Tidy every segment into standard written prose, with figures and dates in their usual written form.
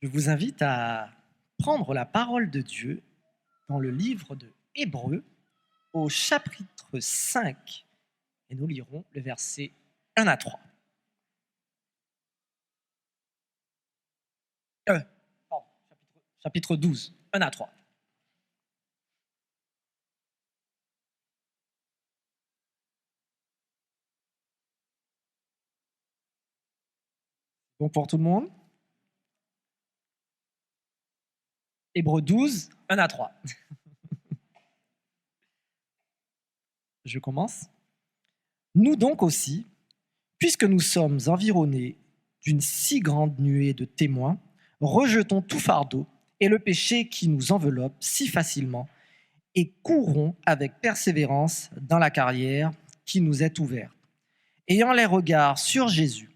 Je vous invite à prendre la parole de Dieu dans le livre de Hébreux au chapitre 5 et nous lirons le verset 1 à 3. Pardon, chapitre 12, 1 à 3. Bon pour tout le monde? Hébreux 12, 1 à 3. Je commence. Nous donc aussi, puisque nous sommes environnés d'une si grande nuée de témoins, rejetons tout fardeau et le péché qui nous enveloppe si facilement et courons avec persévérance dans la carrière qui nous est ouverte. Ayant les regards sur Jésus,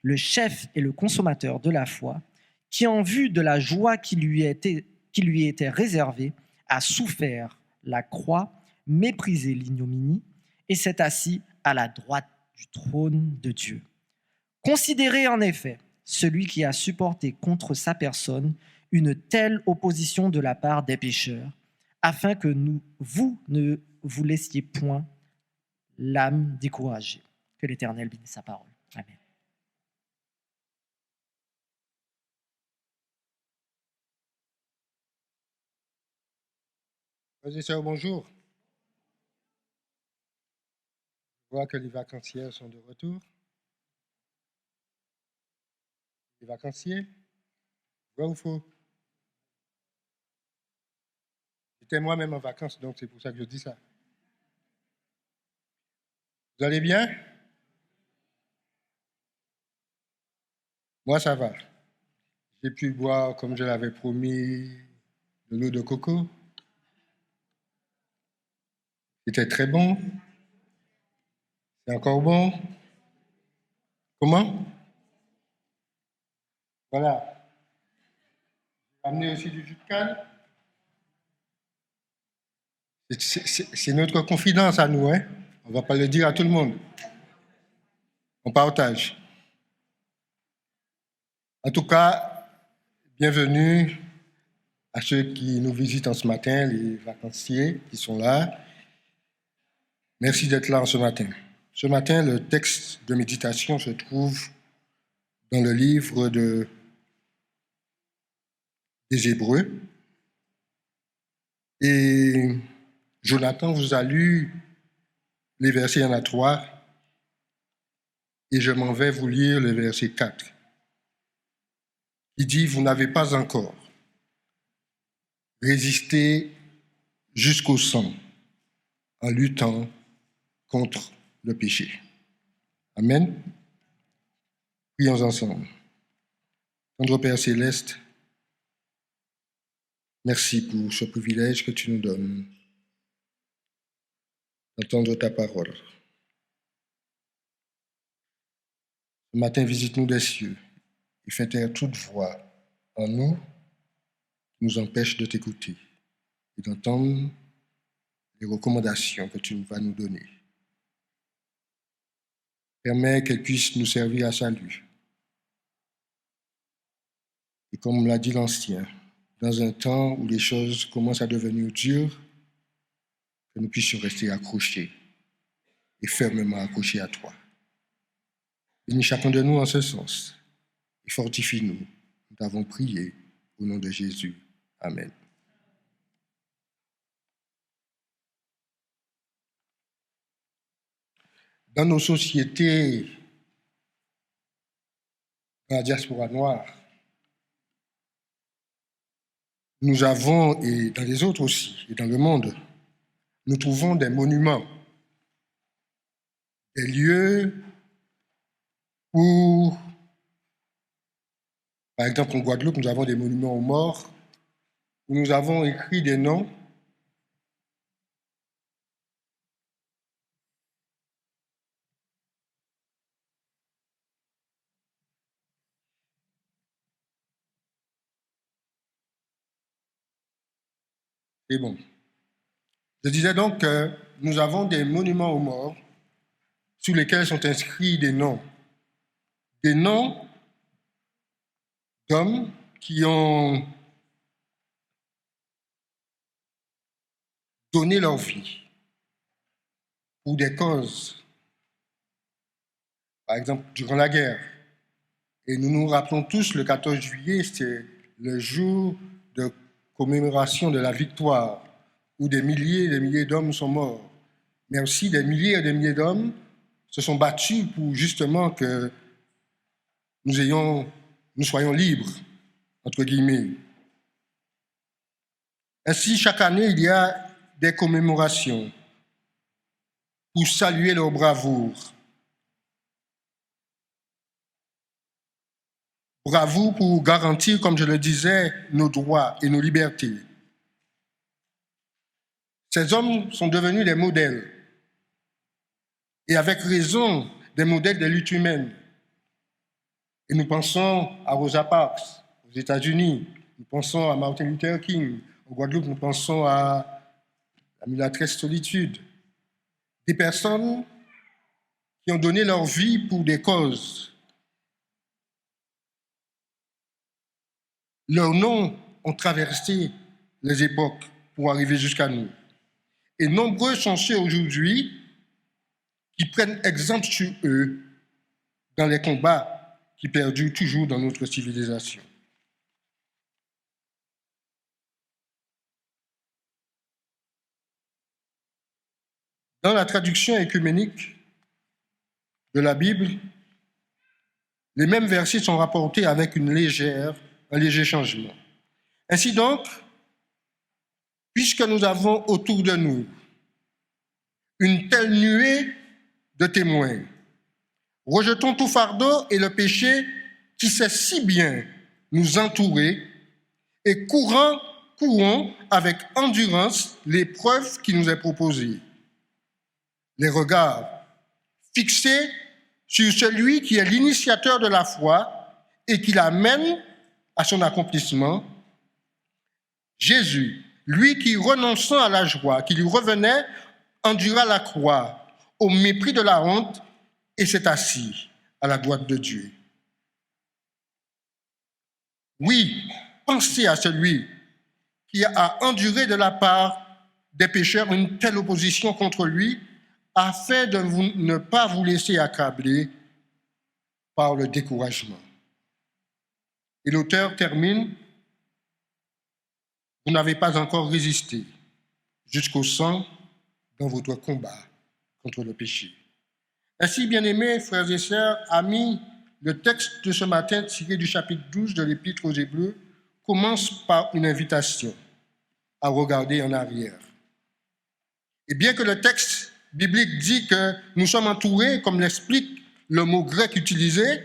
le chef et le consommateur de la foi, qui en vue de la joie qui lui était réservée, a souffert la croix, méprisé l'ignominie, et s'est assis à la droite du trône de Dieu. Considérez en effet celui qui a supporté contre sa personne une telle opposition de la part des pécheurs, afin que vous ne vous laissiez point l'âme découragée. Que l'Éternel bénisse sa parole. Amen. Frères et sœurs, bonjour. Je vois que les vacanciers sont de retour. Les vacanciers, vrai ou faux? J'étais moi-même en vacances, donc c'est pour ça que je dis ça. Vous allez bien? Moi, ça va. J'ai pu boire, comme je l'avais promis, de l'eau de coco. C'était très bon. C'est encore bon. Comment? Voilà. J'ai amené aussi du jus de canne. C'est notre confidence à nous, hein? On ne va pas le dire à tout le monde. On partage. En tout cas, bienvenue à ceux qui nous visitent en ce matin, les vacanciers qui sont là. Merci d'être là ce matin. Ce matin, le texte de méditation se trouve dans le livre des Hébreux. Et Jonathan vous a lu les versets 1 à 3 et je m'en vais vous lire le verset 4. Il dit, vous n'avez pas encore résisté jusqu'au sang en luttant contre le péché. Amen. Prions ensemble. Tendre Père céleste, merci pour ce privilège que tu nous donnes d'entendre ta parole. Ce matin, visite-nous des cieux et fais taire toute voix en nous qui nous empêche de t'écouter et d'entendre les recommandations que tu vas nous donner. Permets qu'elles puissent nous servir à salut. Et comme l'a dit l'ancien, dans un temps où les choses commencent à devenir dures, que nous puissions rester accrochés et fermement accrochés à toi. Bénis chacun de nous en ce sens et fortifie-nous. Nous t'avons prié au nom de Jésus. Amen. Dans nos sociétés, dans la diaspora noire, nous avons, et dans les autres aussi, et dans le monde, nous trouvons des monuments, des lieux où, par exemple en Guadeloupe, nous avons des monuments aux morts, où nous avons écrit des noms et bon. Je disais donc que nous avons des monuments aux morts sur lesquels sont inscrits des noms d'hommes qui ont donné leur vie pour des causes, par exemple durant la guerre. Et nous nous rappelons tous, le 14 juillet, c'est le jour de commémoration de la victoire, où des milliers et des milliers d'hommes sont morts. Mais aussi des milliers et des milliers d'hommes se sont battus pour justement que nous soyons libres, entre guillemets. Ainsi, chaque année, il y a des commémorations pour saluer leur bravoure. Bravoure pour garantir, comme je le disais, nos droits et nos libertés. Ces hommes sont devenus des modèles, et avec raison, des modèles de lutte humaine. Et nous pensons à Rosa Parks, aux États-Unis, nous pensons à Martin Luther King, au Guadeloupe, nous pensons à la mulâtresse Solitude. Des personnes qui ont donné leur vie pour des causes. Leurs noms ont traversé les époques pour arriver jusqu'à nous. Et nombreux sont ceux aujourd'hui qui prennent exemple sur eux dans les combats qui perdurent toujours dans notre civilisation. Dans la traduction œcuménique de la Bible, les mêmes versets sont rapportés avec un léger changement. Ainsi donc, puisque nous avons autour de nous une telle nuée de témoins, rejetons tout fardeau et le péché qui sait si bien nous entourer et courons avec endurance l'épreuve qui nous est proposée. Les regards fixés sur celui qui est l'initiateur de la foi et qui l'amène à son accomplissement, Jésus, lui qui, renonçant à la joie qui lui revenait, endura la croix au mépris de la honte et s'est assis à la droite de Dieu. Oui, pensez à celui qui a enduré de la part des pécheurs une telle opposition contre lui, afin de ne pas vous laisser accabler par le découragement. Et l'auteur termine, vous n'avez pas encore résisté jusqu'au sang dans votre combat contre le péché. Ainsi, bien-aimés frères et sœurs, amis, le texte de ce matin tiré du chapitre 12 de l'Épître aux Hébreux commence par une invitation à regarder en arrière. Et bien que le texte biblique dit que nous sommes entourés, comme l'explique le mot grec utilisé,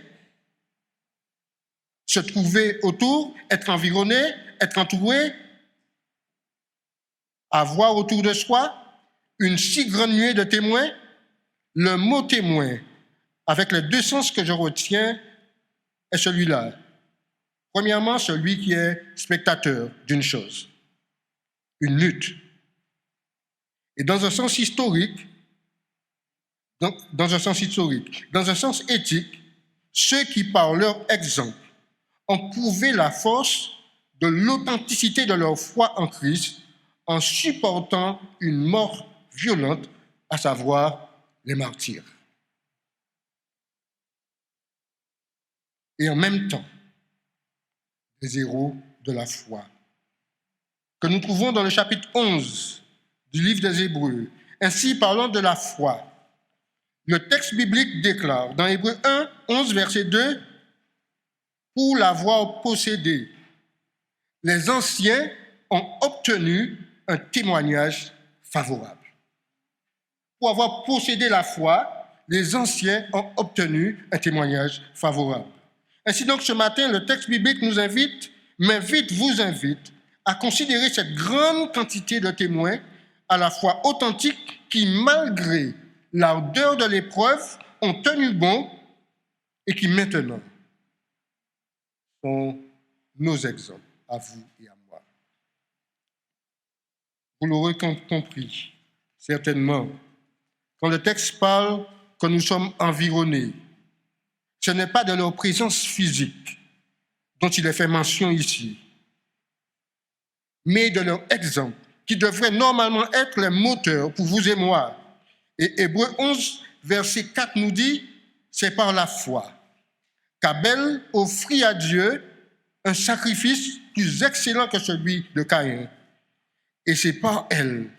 se trouver autour, être environné, être entouré, avoir autour de soi une si grande nuée de témoins, le mot témoin, avec les deux sens que je retiens, est celui-là. Premièrement, celui qui est spectateur d'une chose, une lutte. Et dans un sens historique, dans un sens éthique, ceux qui, par leur exemple, ont prouvé la force de l'authenticité de leur foi en Christ en supportant une mort violente, à savoir les martyrs. Et en même temps, les héros de la foi, que nous trouvons dans le chapitre 11 du livre des Hébreux. Ainsi, parlant de la foi, le texte biblique déclare dans Hébreux 1, 11, verset 2, « Pour l'avoir possédé, les anciens ont obtenu un témoignage favorable. » Pour avoir possédé la foi, les anciens ont obtenu un témoignage favorable. Ainsi donc, ce matin, le texte biblique nous vous invite à considérer cette grande quantité de témoins à la fois authentiques qui, malgré l'ardeur de l'épreuve, ont tenu bon et qui maintenant sont nos exemples à vous et à moi. Vous l'aurez compris, certainement, quand le texte parle que nous sommes environnés, ce n'est pas de leur présence physique, dont il est fait mention ici, mais de leur exemple, qui devrait normalement être le moteur pour vous et moi. Et Hébreux 11, verset 4 nous dit, c'est par la foi qu'Abel offrit à Dieu un sacrifice plus excellent que celui de Caïn. Et c'est par elle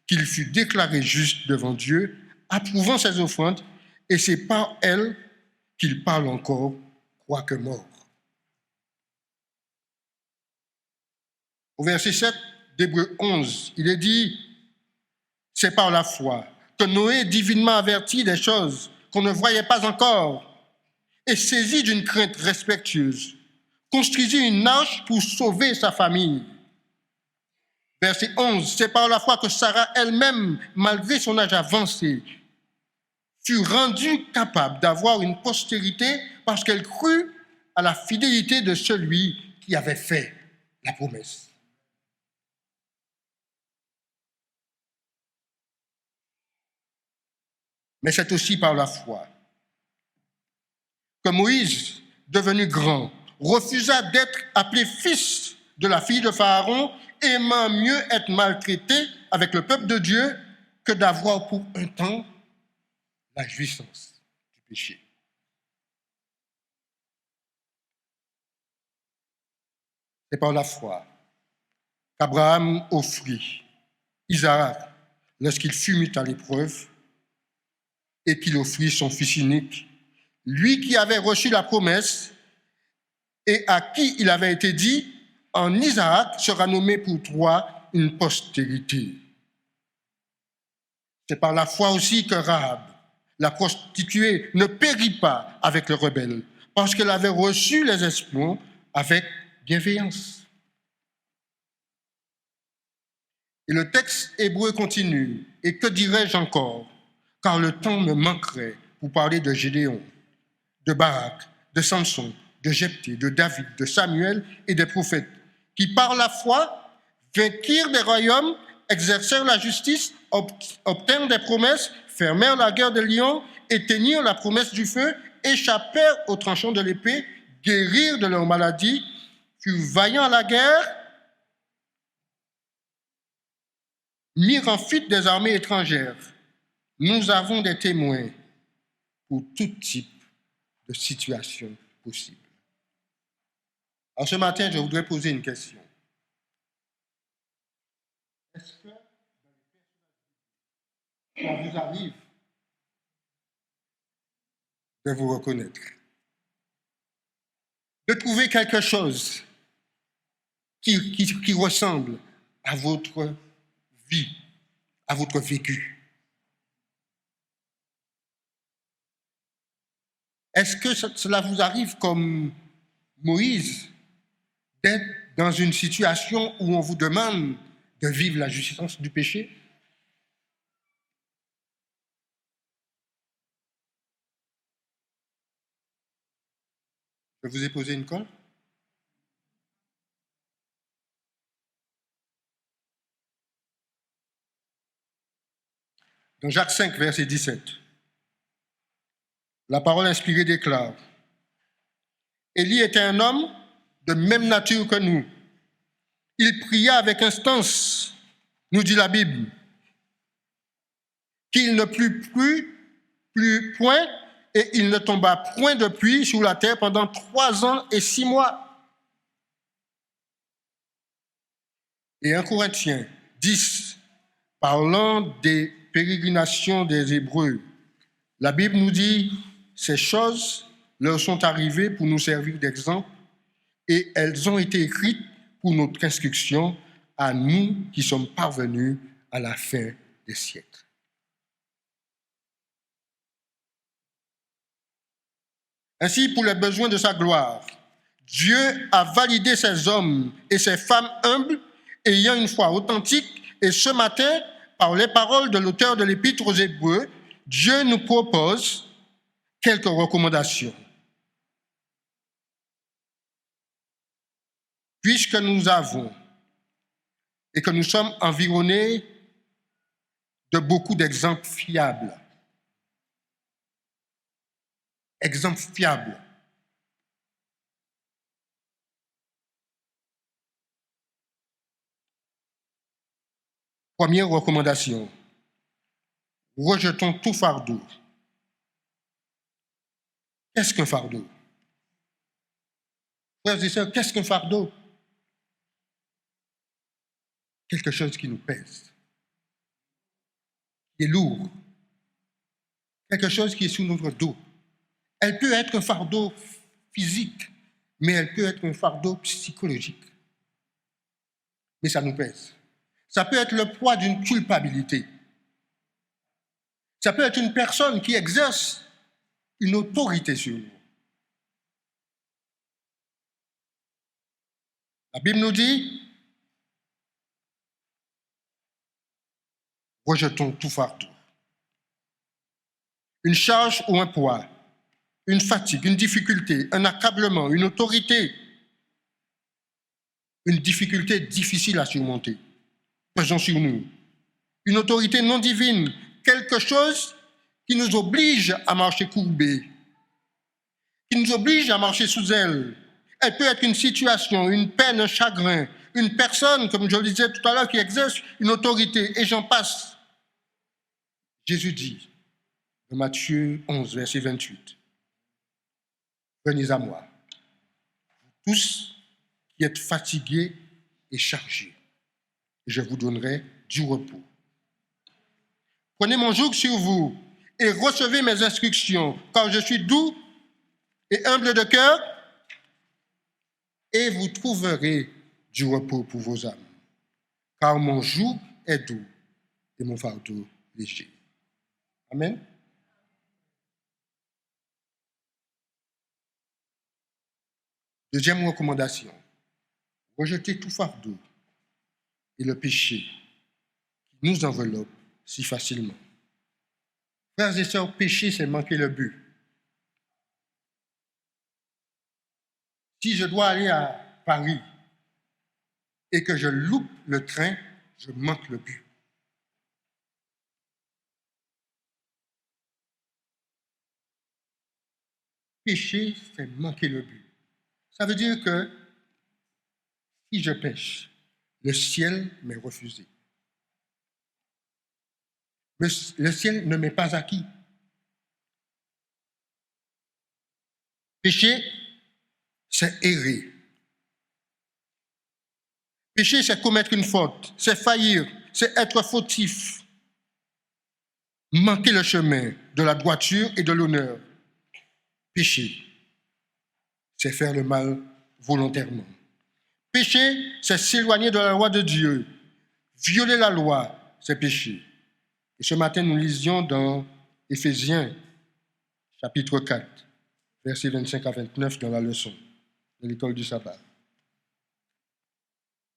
qu'il fut déclaré juste devant Dieu, approuvant ses offrandes, et c'est par elle qu'il parle encore, quoique mort. Au verset 7 d'Hébreux 11, il est dit, c'est par la foi que Noé, divinement averti des choses qu'on ne voyait pas encore, et saisi d'une crainte respectueuse, construisit une arche pour sauver sa famille. Verset 11, c'est par la foi que Sarah elle-même, malgré son âge avancé, fut rendue capable d'avoir une postérité parce qu'elle crut à la fidélité de celui qui avait fait la promesse. Mais c'est aussi par la foi que Moïse, devenu grand, refusa d'être appelé fils de la fille de Pharaon, aimant mieux être maltraité avec le peuple de Dieu que d'avoir pour un temps la jouissance du péché. C'est par la foi qu'Abraham offrit Isaac lorsqu'il fut mis à l'épreuve et qu'il offrit son fils unique, lui qui avait reçu la promesse et à qui il avait été dit, en Isaac sera nommé pour toi une postérité. C'est par la foi aussi que Rahab, la prostituée, ne périt pas avec le rebelle, parce qu'elle avait reçu les espions avec bienveillance. Et le texte hébreu continue, et que dirais-je encore, car le temps me manquerait pour parler de Gédéon, de Barak, de Samson, de Jephthé, de David, de Samuel et des prophètes, qui par la foi vainquirent des royaumes, exercèrent la justice, obtinrent des promesses, fermèrent la guerre des lions, éteignirent la promesse du feu, échappèrent aux tranchants de l'épée, guérirent de leur maladie, furent vaillants à la guerre, mirent en fuite des armées étrangères. Nous avons des témoins pour tout type de situation possible. Alors ce matin, je voudrais poser une question. Est-ce que ça vous arrive de vous reconnaître, de trouver quelque chose qui ressemble à votre vie, à votre vécu? Est-ce que cela vous arrive comme Moïse, d'être dans une situation où on vous demande de vivre la jouissance du péché? Je vous ai posé une colle? Dans Jacques 5, verset 17, la parole inspirée déclare, Élie était un homme de même nature que nous. Il pria avec instance, nous dit la Bible, qu'il ne plus point, et il ne tomba point de pluie sur la terre pendant 3 ans et 6 mois. Et 1 Corinthiens 10, parlant des pérégrinations des Hébreux, la Bible nous dit, ces choses leur sont arrivées pour nous servir d'exemple et elles ont été écrites pour notre instruction à nous qui sommes parvenus à la fin des siècles. Ainsi, pour les besoins de sa gloire, Dieu a validé ces hommes et ces femmes humbles ayant une foi authentique. Et ce matin, par les paroles de l'auteur de l'Épître aux Hébreux, Dieu nous propose quelques recommandations. Puisque nous avons et que nous sommes environnés de beaucoup d'exemples fiables. Exemples fiables. Première recommandation, rejetons tout fardeau. Qu'est-ce qu'un fardeau? Frères et sœurs, qu'est-ce qu'un fardeau? Quelque chose qui nous pèse, qui est lourd, quelque chose qui est sous notre dos. Elle peut être un fardeau physique, mais elle peut être un fardeau psychologique. Mais ça nous pèse. Ça peut être le poids d'une culpabilité. Ça peut être une personne qui exerce une autorité sur nous. La Bible nous dit, rejetons tout fardeau. Une charge ou un poids, une fatigue, une difficulté, un accablement, une autorité, une difficulté difficile à surmonter. Pesons sur nous. Une autorité non divine, quelque chose qui nous oblige à marcher courbés, qui nous oblige à marcher sous elle. Elle peut être une situation, une peine, un chagrin, une personne, comme je le disais tout à l'heure, qui exerce une autorité, et j'en passe. Jésus dit, dans Matthieu 11, verset 28, « Venez à moi, tous qui êtes fatigués et chargés, et je vous donnerai du repos. Prenez mon joug sur vous et recevez mes instructions, car je suis doux et humble de cœur, et vous trouverez du repos pour vos âmes. Car mon joug est doux et mon fardeau léger. » Amen. Deuxième recommandation, rejetez tout fardeau et le péché qui nous enveloppe si facilement. Frères et sœurs, pécher, c'est manquer le but. Si je dois aller à Paris et que je loupe le train, je manque le but. Pécher, c'est manquer le but. Ça veut dire que si je pêche, le ciel m'est refusé. Le ciel ne m'est pas acquis. Pécher, c'est errer. Pécher, c'est commettre une faute, c'est faillir, c'est être fautif. Manquer le chemin de la droiture et de l'honneur. Pécher, c'est faire le mal volontairement. Pécher, c'est s'éloigner de la loi de Dieu. Violer la loi, c'est pécher. Et ce matin, nous lisions dans Éphésiens, chapitre 4, versets 25 à 29 dans la leçon de l'école du sabbat.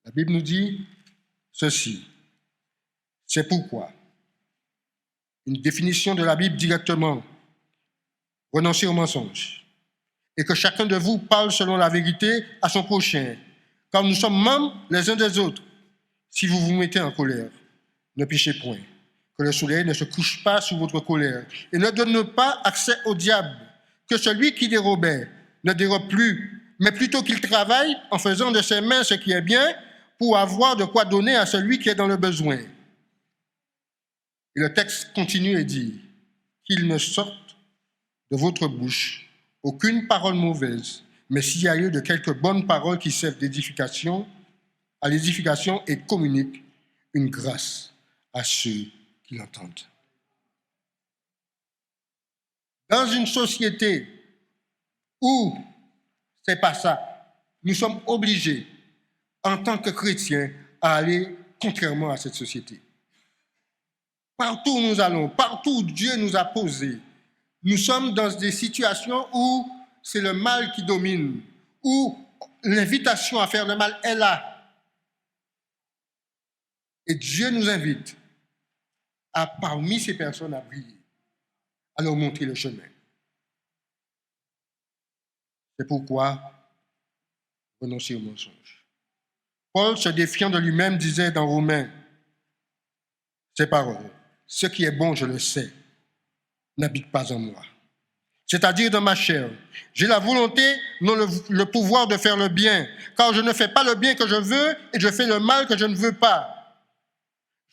La Bible nous dit ceci. C'est pourquoi, une définition de la Bible directement, renoncez au mensonge, et que chacun de vous parle selon la vérité à son prochain, car nous sommes membres les uns des autres. Si vous vous mettez en colère, ne péchez point, que le soleil ne se couche pas sous votre colère, et ne donne pas accès au diable, que celui qui dérobait ne dérobe plus, mais plutôt qu'il travaille en faisant de ses mains ce qui est bien, pour avoir de quoi donner à celui qui est dans le besoin. Et le texte continue et dit, qu'il ne sorte de votre bouche aucune parole mauvaise, mais s'il y a lieu de quelques bonnes paroles qui servent à l'édification et communiquent une grâce à ceux qui l'entendent. Dans une société où c'est pas ça, nous sommes obligés, en tant que chrétiens, à aller contrairement à cette société. Partout où nous allons, partout où Dieu nous a posés, nous sommes dans des situations où c'est le mal qui domine, où l'invitation à faire le mal est là. Et Dieu nous invite à, parmi ces personnes, à briller, à leur montrer le chemin. C'est pourquoi renoncer au mensonge. Paul, se défiant de lui-même, disait dans Romains ces paroles, « Ce qui est bon, je le sais, n'habite pas en moi. » C'est-à-dire dans ma chair. J'ai la volonté, non le pouvoir de faire le bien, car je ne fais pas le bien que je veux et je fais le mal que je ne veux pas.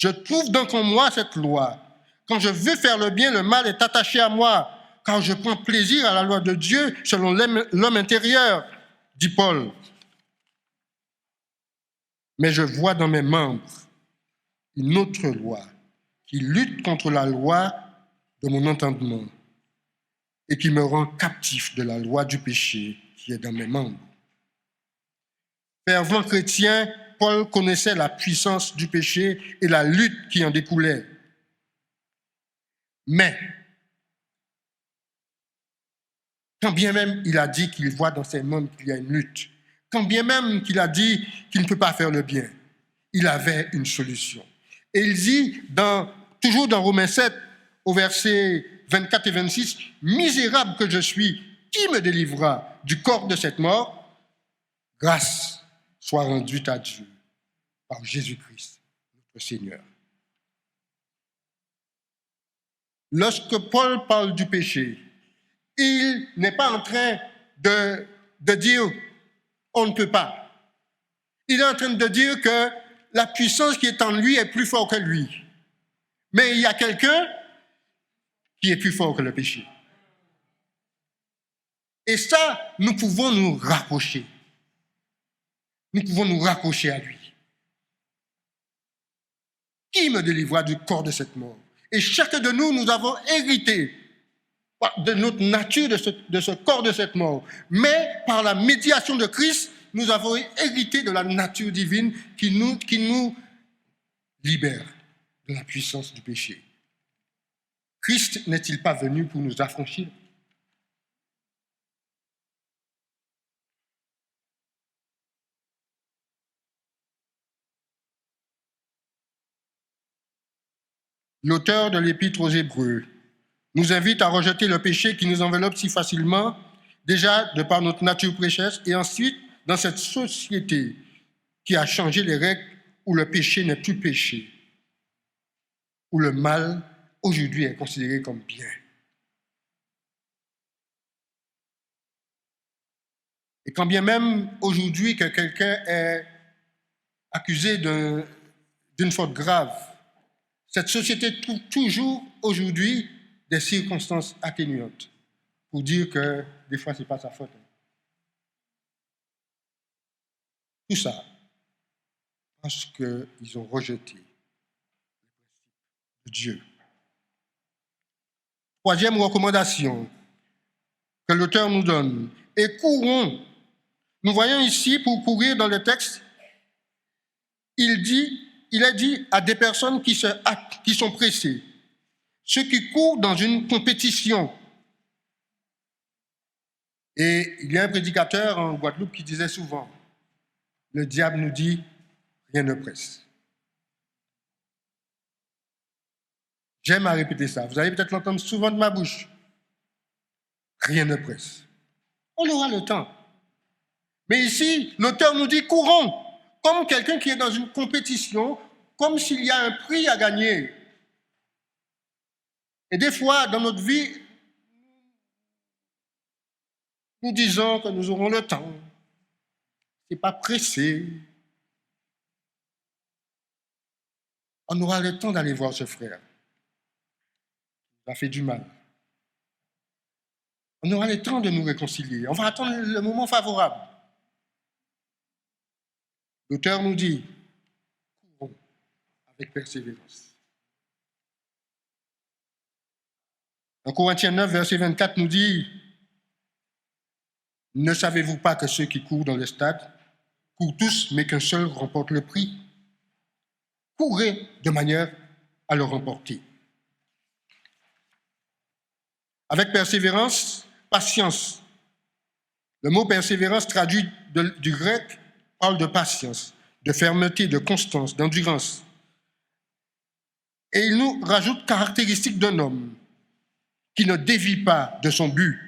Je trouve donc en moi cette loi. Quand je veux faire le bien, le mal est attaché à moi, car je prends plaisir à la loi de Dieu selon l'homme intérieur, dit Paul. Mais je vois dans mes membres une autre loi qui lutte contre la loi de mon entendement et qui me rend captif de la loi du péché qui est dans mes membres. Fervent chrétien, Paul connaissait la puissance du péché et la lutte qui en découlait. Mais, quand bien même il a dit qu'il voit dans ses membres qu'il y a une lutte, quand bien même qu'il a dit qu'il ne peut pas faire le bien, il avait une solution. Et il dit, toujours dans Romains 7, au verset 24 et 26, « Misérable que je suis, qui me délivrera du corps de cette mort? Grâce soit rendue à Dieu par Jésus-Christ, notre Seigneur. » Lorsque Paul parle du péché, il n'est pas en train de dire « on ne peut pas ». Il est en train de dire que la puissance qui est en lui est plus forte que lui. Mais il y a quelqu'un qui est plus fort que le péché. Et ça, nous pouvons nous rapprocher. Nous pouvons nous raccrocher à lui. Qui me délivrera du corps de cette mort? Et chacun de nous, nous avons hérité de notre nature, de ce corps de cette mort. Mais par la médiation de Christ, nous avons hérité de la nature divine qui nous libère de la puissance du péché. Christ n'est-il pas venu pour nous affranchir? L'auteur de l'Épître aux Hébreux nous invite à rejeter le péché qui nous enveloppe si facilement, déjà de par notre nature pécheresse, et ensuite dans cette société qui a changé les règles où le péché n'est plus péché, où le mal aujourd'hui est considéré comme bien. Et quand bien même aujourd'hui que quelqu'un est accusé d'une faute grave, cette société trouve toujours aujourd'hui des circonstances atténuantes pour dire que des fois, ce n'est pas sa faute. Tout ça parce qu'ils ont rejeté le principe de Dieu. Troisième recommandation que l'auteur nous donne, et courons. Nous voyons ici, pour courir dans le texte, il est dit à des personnes qui sont pressées, ceux qui courent dans une compétition. Et il y a un prédicateur en Guadeloupe qui disait souvent, le diable nous dit, rien ne presse. J'aime à répéter ça. Vous allez peut-être l'entendre souvent de ma bouche. Rien ne presse. On aura le temps. Mais ici, l'auteur nous dit courons, comme quelqu'un qui est dans une compétition, comme s'il y a un prix à gagner. Et des fois, dans notre vie, nous disons que nous aurons le temps. Ce n'est pas pressé. On aura le temps d'aller voir ce frère. Ça fait du mal. On aura le temps de nous réconcilier. On va attendre le moment favorable. L'auteur nous dit, courons avec persévérance. En Corinthiens 9, verset 24 nous dit, ne savez-vous pas que ceux qui courent dans le stade courent tous, mais qu'un seul remporte le prix? Courez de manière à le remporter. Avec persévérance, patience. Le mot persévérance traduit du grec parle de patience, de fermeté, de constance, d'endurance. Et il nous rajoute caractéristiques d'un homme qui ne dévie pas de son but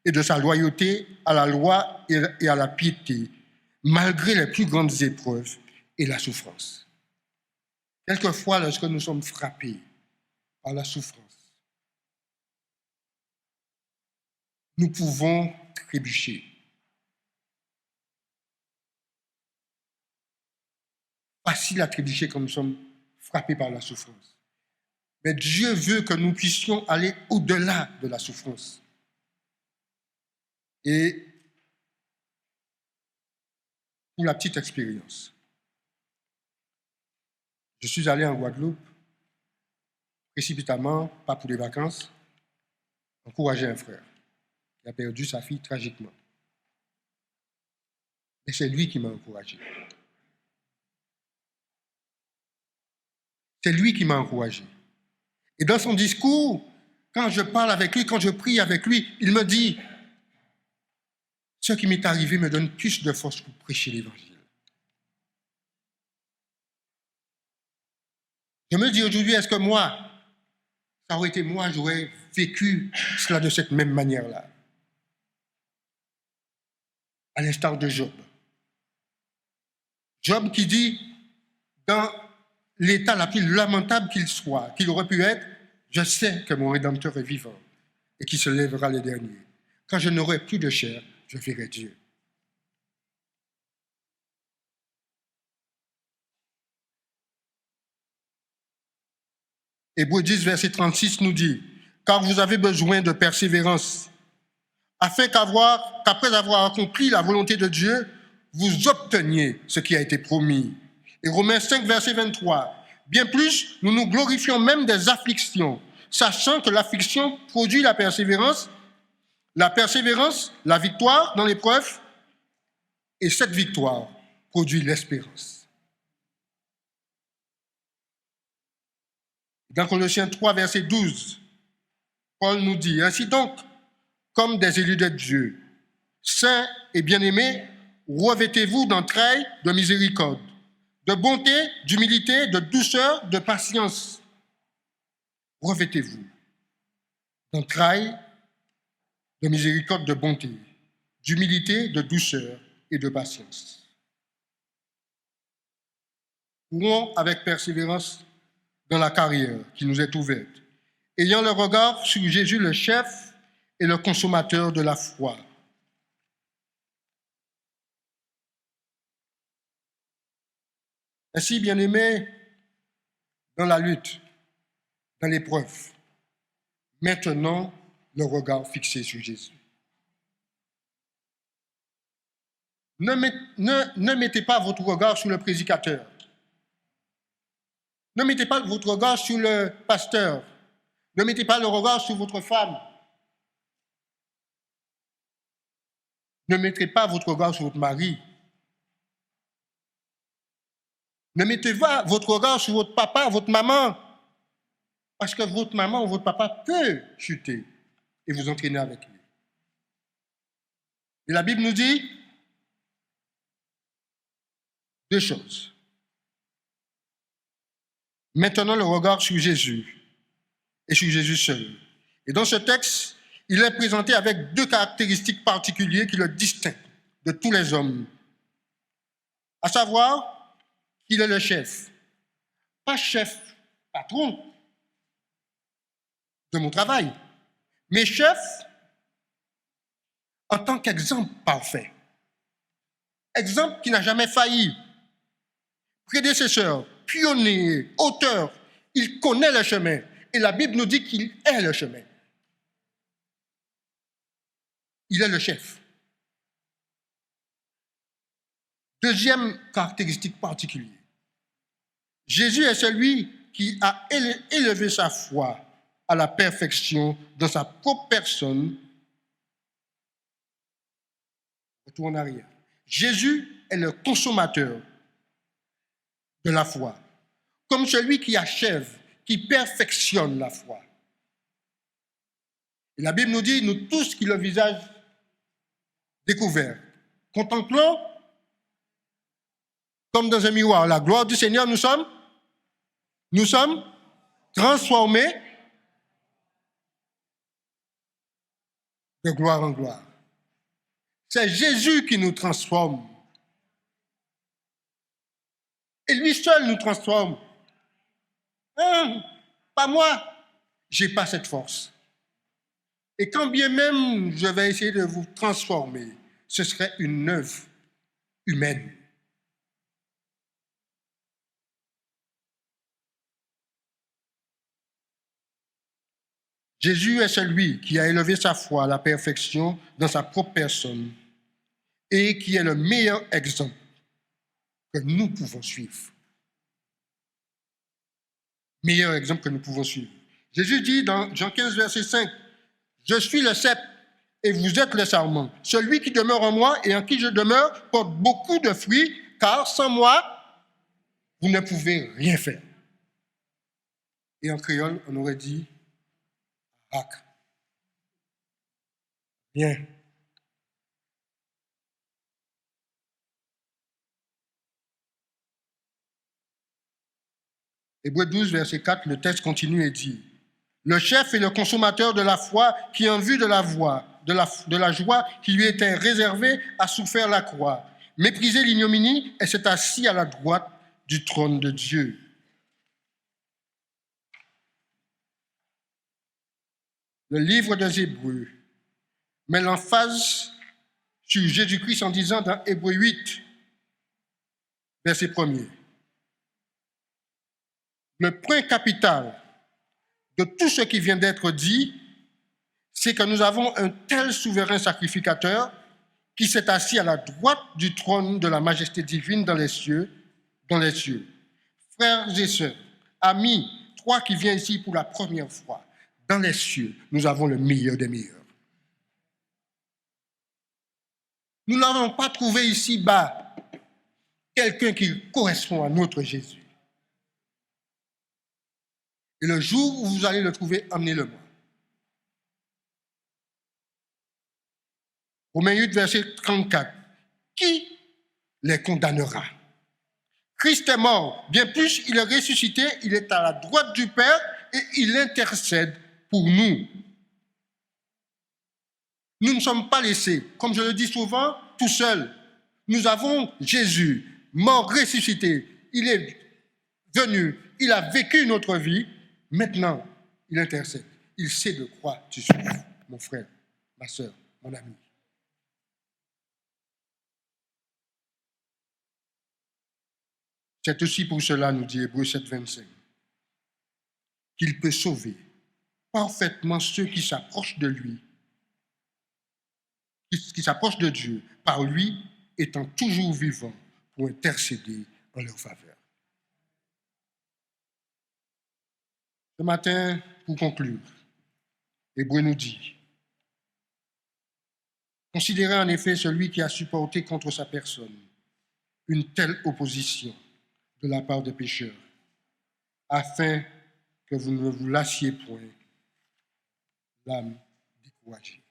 et de sa loyauté à la loi et à la piété, malgré les plus grandes épreuves et la souffrance. Quelquefois, lorsque nous sommes frappés par la souffrance, nous pouvons trébucher. Facile à trébucher quand nous sommes frappés par la souffrance. Mais Dieu veut que nous puissions aller au-delà de la souffrance. Et pour la petite expérience, je suis allé en Guadeloupe, précipitamment, pas pour les vacances, encourager un frère qui a perdu sa fille tragiquement. Et c'est lui qui m'a encouragé. C'est lui qui m'a encouragé. Et dans son discours, quand je parle avec lui, quand je prie avec lui, il me dit « Ce qui m'est arrivé me donne plus de force pour prêcher l'Évangile. » Je me dis aujourd'hui, est-ce que moi, ça aurait été moi, j'aurais vécu cela de cette même manière-là? À l'instar de Job. Job qui dit, dans l'état la plus lamentable qu'il soit, qu'il aurait pu être, je sais que mon Rédempteur est vivant et qu'il se lèvera le dernier. Quand je n'aurai plus de chair, je verrai Dieu. Hébreux 10, verset 36 nous dit, « Car vous avez besoin de persévérance, afin qu'après avoir accompli la volonté de Dieu, vous obteniez ce qui a été promis. » Et Romains 5, verset 23, « Bien plus, nous nous glorifions même des afflictions, sachant que l'affliction produit la persévérance, la victoire dans l'épreuve, et cette victoire produit l'espérance. » Dans Colossiens 3, verset 12, Paul nous dit, « Ainsi donc, comme des élus de Dieu, saints et bien-aimés, revêtez-vous d'entrailles de miséricorde, de bonté, d'humilité, de douceur, de patience. » Revêtez-vous d'entrailles de miséricorde, de bonté, d'humilité, de douceur et de patience. Courons avec persévérance dans la carrière qui nous est ouverte, ayant le regard sur Jésus, le chef et le consommateur de la foi. Ainsi, bien-aimés, dans la lutte, dans l'épreuve, maintenant le regard fixé sur Jésus. Ne mettez pas votre regard sur le prédicateur. Ne mettez pas votre regard sur le pasteur. Ne mettez pas le regard sur votre femme. Ne mettez pas votre regard sur votre mari. Ne mettez pas votre regard sur votre papa, votre maman, parce que votre maman ou votre papa peut chuter et vous entraîner avec lui. Et la Bible nous dit deux choses. Maintenant, le regard sur Jésus et sur Jésus seul. Et dans ce texte, il est présenté avec deux caractéristiques particulières qui le distinguent de tous les hommes. À savoir qu'il est le chef. Pas chef, patron de mon travail, mais chef en tant qu'exemple parfait. Exemple qui n'a jamais failli. Prédécesseur, pionnier, auteur, il connaît le chemin. Et la Bible nous dit qu'il est le chemin. Il est le chef. Deuxième caractéristique particulière. Jésus est celui qui a élevé sa foi à la perfection dans sa propre personne. Retour en arrière. Jésus est le consommateur de la foi, comme celui qui achève, qui perfectionne la foi. Et la Bible nous dit, nous tous qui le visage découvert, contemplant comme dans un miroir la gloire du Seigneur, nous sommes transformés de gloire en gloire. C'est Jésus qui nous transforme. Et lui seul nous transforme. Pas moi. Je n'ai pas cette force. Et quand bien même je vais essayer de vous transformer, ce serait une œuvre humaine. Jésus est celui qui a élevé sa foi à la perfection dans sa propre personne et qui est le meilleur exemple que nous pouvons suivre. Meilleur exemple que nous pouvons suivre. Jésus dit dans Jean 15, verset 5, « Je suis le cep et vous êtes le sarment. Celui qui demeure en moi et en qui je demeure porte beaucoup de fruits, car sans moi, vous ne pouvez rien faire. » Et en créole, on aurait dit « rac ». Rien. Hébreux 12, verset 4, le texte continue et dit « Le chef est le consommateur de la foi qui, en vue de la joie qui lui était réservée, a souffert la croix, méprisé l'ignominie et s'est assis à la droite du trône de Dieu. » Le livre des Hébreux met l'emphase sur Jésus-Christ en disant dans Hébreux 8, verset 1er, le point capital de tout ce qui vient d'être dit, c'est que nous avons un tel souverain sacrificateur qui s'est assis à la droite du trône de la majesté divine dans les cieux. Frères et sœurs, amis, toi qui viens ici pour la première fois, dans les cieux, nous avons le meilleur des meilleurs. Nous n'avons pas trouvé ici-bas quelqu'un qui correspond à notre Jésus. Et le jour où vous allez le trouver, emmenez-le-moi. Romains 8, verset 34. Qui les condamnera? Christ est mort. Bien plus, il est ressuscité, il est à la droite du Père et il intercède pour nous. Nous ne sommes pas laissés, comme je le dis souvent, tout seuls. Nous avons Jésus, mort, ressuscité. Il est venu, il a vécu notre vie. Maintenant, il intercède. Il sait de quoi tu souffres, mon frère, ma soeur, mon ami. C'est aussi pour cela, nous dit Hébreux 7, 25, qu'il peut sauver parfaitement ceux qui s'approchent de lui, qui s'approchent de Dieu, par lui étant toujours vivant pour intercéder en leur faveur. Ce matin, pour conclure, Hébreux nous dit, considérez en effet celui qui a supporté contre sa personne une telle opposition de la part des pécheurs, afin que vous ne vous lassiez point l'âme découragée.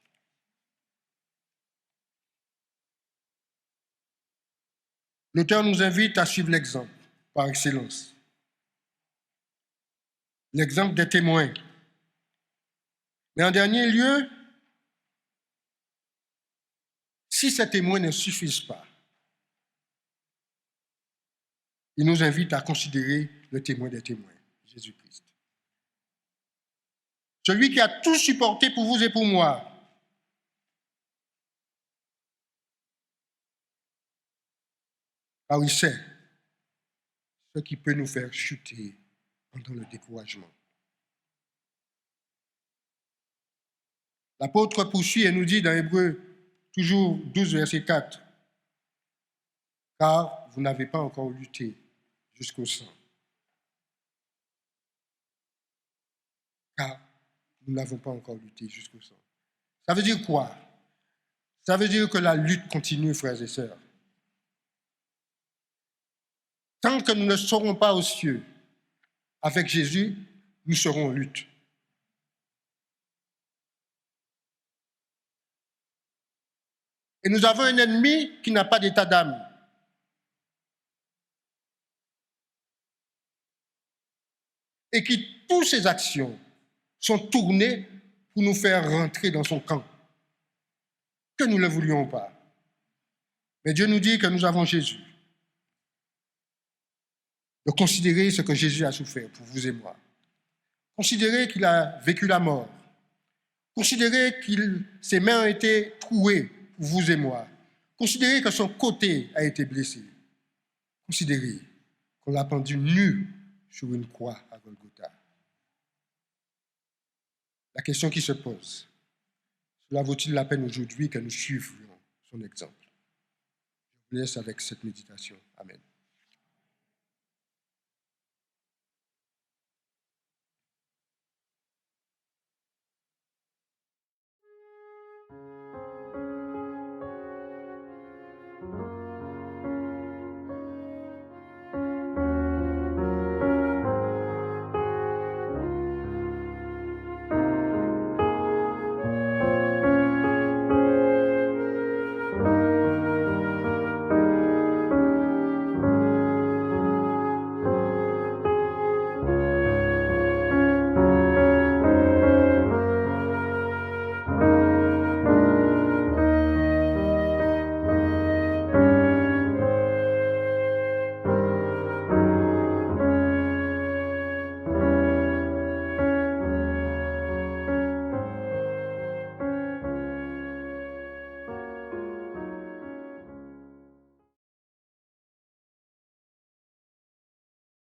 L'auteur nous invite à suivre l'exemple par excellence. L'exemple des témoins. Mais en dernier lieu, si ces témoins ne suffisent pas, il nous invite à considérer le témoin des témoins, Jésus-Christ. Celui qui a tout supporté pour vous et pour moi. Car il sait ce qui peut nous faire chuter dans le découragement. L'apôtre poursuit et nous dit dans Hébreux, toujours 12, verset 4, « Car vous n'avez pas encore lutté jusqu'au sang. » Car nous n'avons pas encore lutté jusqu'au sang. Ça veut dire quoi? Ça veut dire que la lutte continue, frères et sœurs. Tant que nous ne serons pas aux cieux avec Jésus, nous serons en lutte. Et nous avons un ennemi qui n'a pas d'état d'âme. Et qui, toutes ses actions sont tournées pour nous faire rentrer dans son camp. Que nous ne le voulions pas. Mais Dieu nous dit que nous avons Jésus. De considérer ce que Jésus a souffert pour vous et moi. Considérez qu'il a vécu la mort. Considérez que ses mains ont été trouées pour vous et moi. Considérez que son côté a été blessé. Considérez qu'on l'a pendu nu sur une croix à Golgotha. La question qui se pose, cela vaut-il la peine aujourd'hui que nous suivions son exemple? Je vous laisse avec cette méditation. Amen.